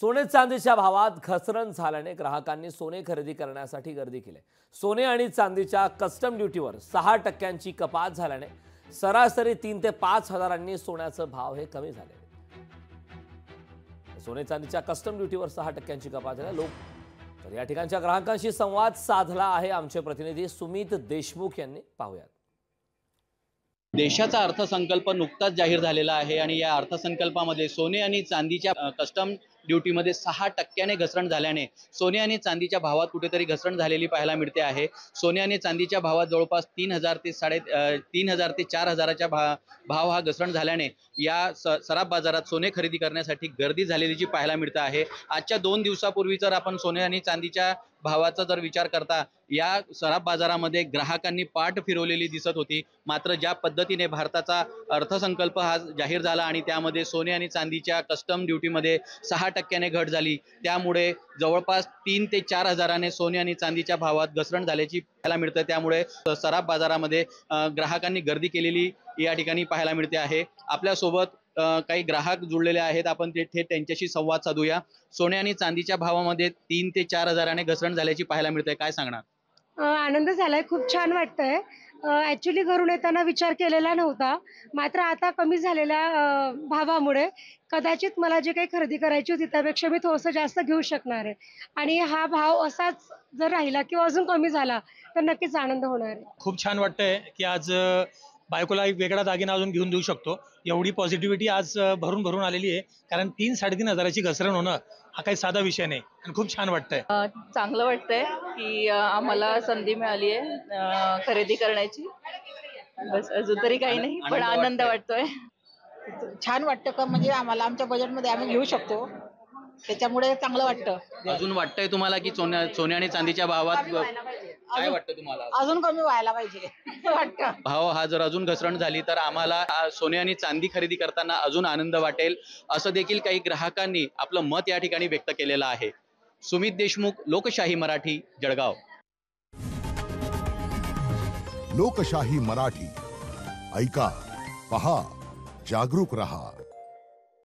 सोने चांदीच्या भावात घसरण झाल्याने ग्राहकांनी सोने खरेदी करण्यासाठी गर्दी केली। सोने आणि चांदीच्या कस्टम ड्युटीवर 6% कपात झाल्याने सरासरी 3 ते 5 हजारांनी सोन्याचे भाव हे कमी झाले। सोने चांदीच्या कस्टम ड्युटीवर 6% कपात झाल्याने लोक तर या ठिकाणच्या ग्राहकांशी संवाद साधला आहे आमचे प्रतिनिधी सुमित देशमुख यांनी। पाहूयात। देशाचा अर्थसंकल्प नुकताच जाहीर झालेला आहे आणि या अर्थसंकल्पामध्ये सोने आणि चांदीच्या कस्टम ड्युटीमध्ये 6% घसरण झाल्याने सोने आणि चांदीच्या भावात कुठेतरी घसरण झालेली पाहायला मिळते आहे। सोने आणि चांदीच्या भावात जवळपास 3,000 ते 3,500 ते 4,000च्या भाव हा घसरण झाल्याने या सराफ बाजारात सोने खरेदी करण्यासाठी गर्दी झालेली जी पाहायला मिळते आहे। आजच्या 2 दिवसापूर्वी जर आपण सोने आणि चांदीच्या भावाचा जर विचार करता या सराफ बाजारामध्ये ग्राहकांनी पाठ फिरवलेली दिसत होती। मात्र ज्या पद्धतीने भारताचा अर्थसंकल्प हा जाहीर झाला आणि त्यामध्ये सोने आणि चांदीच्या कस्टम ड्युटीमध्ये 6% घट झाली, त्यामुळे जवळपास 3 ते 4 हजाराने सोने आणि चांदीच्या भावात घसरण झाल्याची पाहायला मिळते। त्यामुळे सराफ बाजारामध्ये ग्राहकांनी गर्दी केलेली या ठिकाणी पाहायला मिळते आहे। आपल्यासोबत काही ग्राहक जुळलेले आहेत, आपण थेट त्यांच्याशी संवाद साधूया। सोने आणि चांदीच्या भावामध्ये 3 ते 4 हजाराने घसरण झाल्याची पाहायला मिळते, काय सांगणार? आनंद झालाय, खूप छान वाटतंय। ऍक्च्युली घरून येताना विचार केलेला नव्हता, मात्र आता कमी झालेल्या भावामुळे कदाचित मला जे काही खरेदी करायची होती त्यापेक्षा मी थोडंसं जास्त घेऊ शकणार आहे आणि हा भाव असाच जर राहिला किंवा अजून कमी झाला तर नक्कीच आनंद होणार आहे। खूप छान वाटतंय की आज बायकोला एक वेगळा दागिना अजून घेऊन देऊ शकतो, एवढी पॉझिटिव्हिटी आज भरून भरून आलेली आहे। कारण 3-3.5 हजाराची घसरण होणं हा काही साधा विषय नाही आणि खूप छान वाटतंय। चांगलं वाटतंय की आम्हाला संधी मिळाली आहे खरेदी करण्याची। बस अजून तरी काही नाही, पण आनंद वाटतोय। छान वाटतं का म्हणजे आम्हाला आमच्या बजेटमध्ये आम्ही घेऊ शकतो, त्याच्यामुळे चांगलं वाटतं। अजून वाटतंय तुम्हाला की सोने आणि चांदीच्या भावात काय वाटतं तुम्हाला? अजून कमी व्हायला पाहिजे वाटतं। भाव हा जर अजून घसरण झाली तर आम्हाला सोने आणि चांदी खरेदी करताना अजून आनंद वाटेल, असं देखील काही ग्राहकांनी आपलं मत या ठिकाणी व्यक्त केलेलं आहे। सुमित देशमुख, लोकशाही मराठी, जळगाव। लोकशाही मराठी, ऐका, पहा, जागरूक रहा।